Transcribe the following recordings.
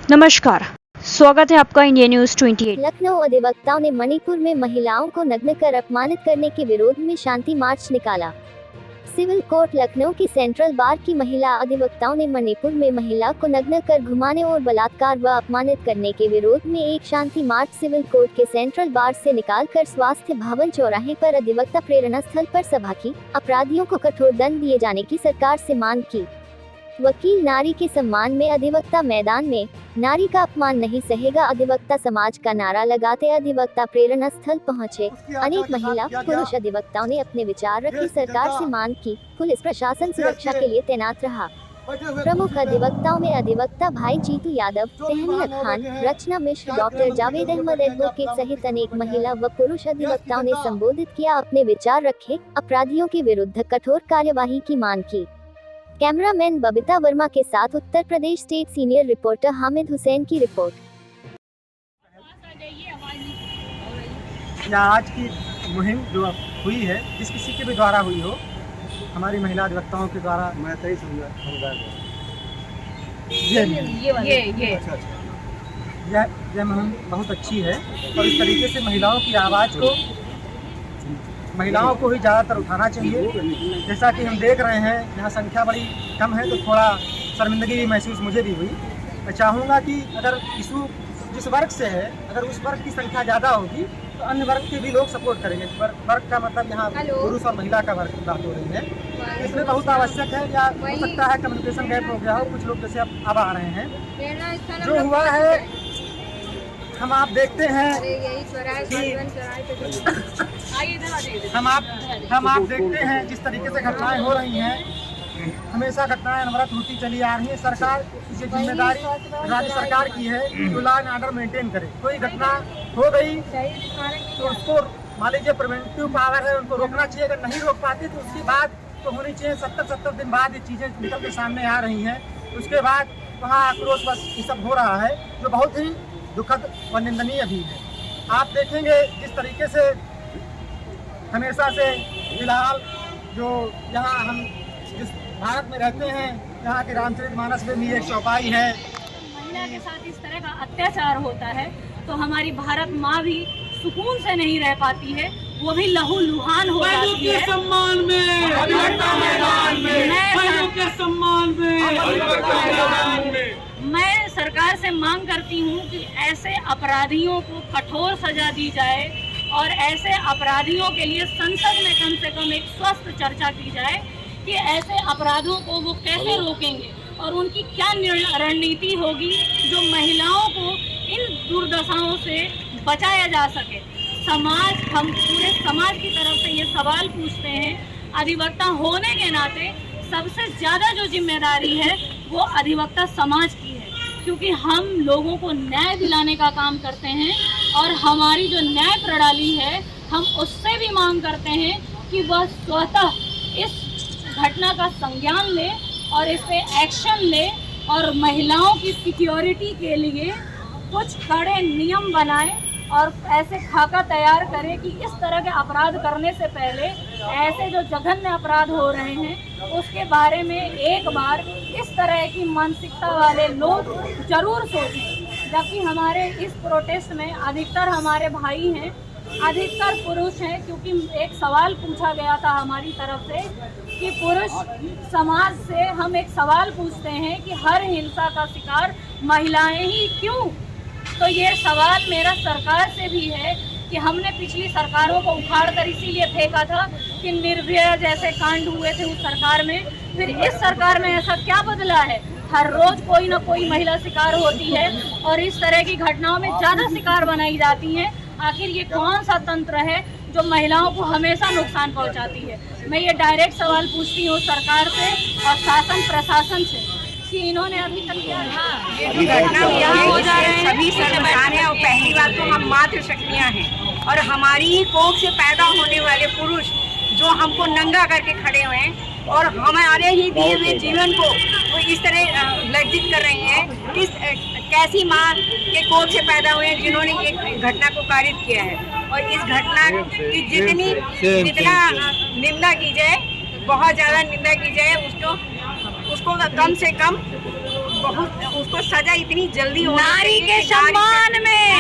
नमस्कार, स्वागत है आपका इंडिया न्यूज 28। लखनऊ अधिवक्ताओं ने मणिपुर में महिलाओं को नग्न कर अपमानित करने के विरोध में शांति मार्च निकाला। सिविल कोर्ट लखनऊ की सेंट्रल बार की महिला अधिवक्ताओं ने मणिपुर में महिला को नग्न कर घुमाने और बलात्कार व अपमानित करने के विरोध में एक शांति मार्च सिविल कोर्ट के सेंट्रल बार से निकालकर स्वास्थ्य भवन चौराहे पर अधिवक्ता प्रेरणा स्थल पर सभा की। अपराधियों को कठोर दंड दिए जाने की सरकार से मांग की। वकील नारी के सम्मान में अधिवक्ता मैदान में, नारी का अपमान नहीं सहेगा अधिवक्ता समाज का नारा लगाते अधिवक्ता प्रेरणा स्थल पहुंचे। अनेक महिला पुरुष अधिवक्ताओं ने अपने विचार रखे। सरकार से मांग की। पुलिस प्रशासन सुरक्षा के लिए तैनात रहा। प्रमुख अधिवक्ताओं में अधिवक्ता भाई जीतू यादव, तहमीना खान, रचना मिश्र, डॉक्टर जावेद अहमद एडवोकेट सहित अनेक महिला व पुरुष अधिवक्ताओं ने संबोधित किया, अपने विचार रखे, अपराधियों के विरुद्ध कठोर कार्यवाही की मांग की। कैमरामैन बबीता वर्मा के साथ Uttar Pradesh state senior reporter Hamid Hussain की रिपोर्ट। आज की मुहिम जो हुई है, जिस किसी के भी द्वारा हुई हो, हमारी महिला अधिवक्ताओं के द्वारा, मैं सही समझा, यह मुहिम बहुत अच्छी है और इस तरीके से महिलाओं की आवाज़ को ही ज़्यादातर उठाना चाहिए। जैसा कि हम देख रहे हैं यहाँ संख्या बड़ी कम है, तो थोड़ा शर्मिंदगी भी महसूस मुझे भी हुई। मैं चाहूँगा कि अगर इशू जिस वर्ग से है, अगर उस वर्ग की संख्या ज़्यादा होगी तो अन्य वर्ग के भी लोग सपोर्ट करेंगे। वर्ग का मतलब यहाँ पुरुष और महिला का वर्ग की बात हो रही है, इसलिए बहुत आवश्यक है। या हो सकता है कम्युनिकेशन गैप हो गया हो, कुछ लोग जैसे अब आ रहे हैं। जो हुआ है हम आप देखते हैं कि हम आप देखते हैं जिस तरीके से घटनाएं हो रही हैं, हमेशा घटनाएं अनवरत होती चली आ रही है। सरकार की जिम्मेदारी राज्य सरकार की है कि लॉ एंड ऑर्डर मेंटेन करे। कोई घटना हो गई तो उसको मान लीजिए प्रिवेंटिव पावर है, उनको रोकना चाहिए। अगर नहीं रोक पाती तो उसकी बात तो होनी चाहिए। 70 दिन बाद ये चीज़ें निकल के सामने आ रही हैं, उसके बाद वहाँ आक्रोश बस ये सब हो रहा है, जो बहुत ही दुखद व निंदनीय भी है। आप देखेंगे जिस तरीके से हमेशा से फिलहाल जो यहाँ हम जिस भारत में रहते हैं, यहाँ के रामचरितमानस में भी एक चौपाई है। महिला के साथ इस तरह का अत्याचार होता है तो हमारी भारत माँ भी सुकून से नहीं रह पाती है, वो भी लहूलुहान हो जाती है। सम्मान में, मैं सरकार से मांग करती हूँ कि ऐसे अपराधियों को कठोर सजा दी जाए और ऐसे अपराधियों के लिए संसद में कम से कम एक स्वस्थ चर्चा की जाए कि ऐसे अपराधों को वो कैसे रोकेंगे और उनकी क्या रणनीति होगी जो महिलाओं को इन दुर्दशाओं से बचाया जा सके। हम पूरे समाज की तरफ से ये सवाल पूछते हैं। अधिवक्ता होने के नाते सबसे ज़्यादा जो जिम्मेदारी है वो अधिवक्ता समाज की है, क्योंकि हम लोगों को न्याय दिलाने का काम करते हैं और हमारी जो न्याय प्रणाली है, हम उससे भी मांग करते हैं कि वह स्वतः इस घटना का संज्ञान ले और इस पे एक्शन ले और महिलाओं की सिक्योरिटी के लिए कुछ कड़े नियम बनाए और ऐसे खाका तैयार करे कि इस तरह के अपराध करने से पहले ऐसे जो जघन्य अपराध हो रहे हैं उसके बारे में एक बार इस तरह की मानसिकता वाले लोग जरूर सोचें। जबकि हमारे इस प्रोटेस्ट में अधिकतर हमारे भाई हैं, अधिकतर पुरुष हैं, क्योंकि एक सवाल पूछा गया था हमारी तरफ से कि पुरुष समाज से हम एक सवाल पूछते हैं कि हर हिंसा का शिकार महिलाएं ही क्यों। तो ये सवाल मेरा सरकार से भी है कि हमने पिछली सरकारों को उखाड़ कर इसीलिए फेंका था कि निर्भया जैसे कांड हुए थे उस सरकार में, फिर इस सरकार में ऐसा क्या बदला है। हर रोज कोई ना कोई महिला शिकार होती है और इस तरह की घटनाओं में ज़्यादा शिकार बनाई जाती हैं। आखिर ये कौन सा तंत्र है जो महिलाओं को हमेशा नुकसान पहुंचाती है। मैं ये डायरेक्ट सवाल पूछती हूँ सरकार से और शासन प्रशासन से कि इन्होंने अभी तक सभी शर्मसार हैं और पहली बात तो हम मातृ शक्तियाँ हैं और हमारी ही कोख से पैदा होने वाले पुरुष जो हमको नंगा करके खड़े हुए हैं और हमारे ही दिए हुए जीवन को वो इस तरह लज्जित कर रही हैं। किस कैसी माँ के कोख से पैदा हुए हैं जिन्होंने ये घटना को कारित किया है। और इस घटना की जितना निंदा की जाए, बहुत ज़्यादा निंदा की जाए, उसको कम से कम बहुत उसको सजा इतनी जल्दी होनी नारी चाहिए के कि नारी सम्मान में,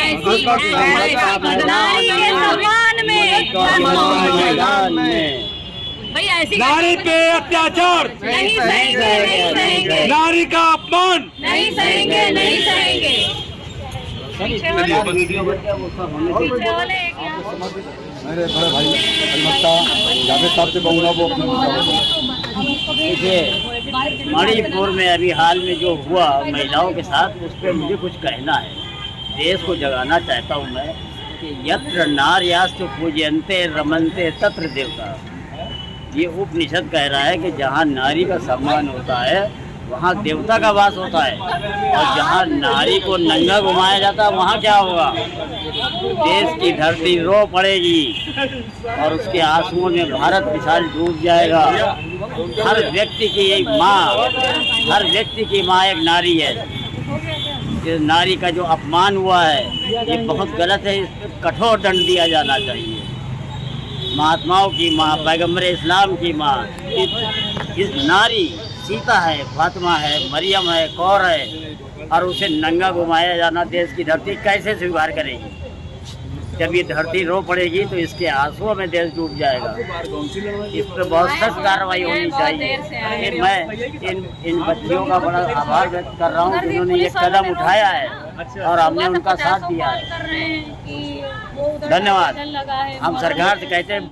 नारी के सम्मान में भाई ऐसी नारी पे अत्याचार, नहीं सहेंगे, नहीं सहेंगे, नारी का अपमान, नहीं सहेंगे, नहीं सहेंगे। पीछे वाले एक यहाँ। मेरे बड़े भाई अलमत्ता जावेद साहब से कहूँगा वो अपनी देखिए, मणिपुर में अभी हाल में जो हुआ महिलाओं के साथ, उस पर मुझे कुछ कहना है। देश को जगाना चाहता हूँ मैं कि यत्र नार्यास्तु पूज्यन्ते रमन्ते तत्र देवता। ये उपनिषद कह रहा है कि जहाँ नारी का सम्मान होता है वहाँ देवता का वास होता है, और जहाँ नारी को नंगा घुमाया जाता है वहाँ क्या होगा? देश की धरती रो पड़ेगी और उसके आंसुओं में भारत विशाल डूब जाएगा। हर व्यक्ति की एक माँ, हर व्यक्ति की माँ एक नारी है। इस नारी का जो अपमान हुआ है ये बहुत गलत है, इस पर कठोर दंड दिया जाना चाहिए। महात्माओं की माँ, पैगम्बर इस्लाम की माँ, इस नारी सीता है, फातिमा है, मरियम है, कौर है, और उसे नंगा घुमाया जाना देश की धरती कैसे स्वीकार करेगी? जब ये धरती रो पड़ेगी तो इसके आंसुओं में देश डूब जाएगा। इस पर बहुत सख्त कार्रवाई होनी चाहिए। मैं इन बच्चियों का बड़ा आभार व्यक्त कर रहा हूँ जिन्होंने ये कदम उठाया है और हमने उनका साथ दिया है। धन्यवाद। हम सरकार से कहते हैं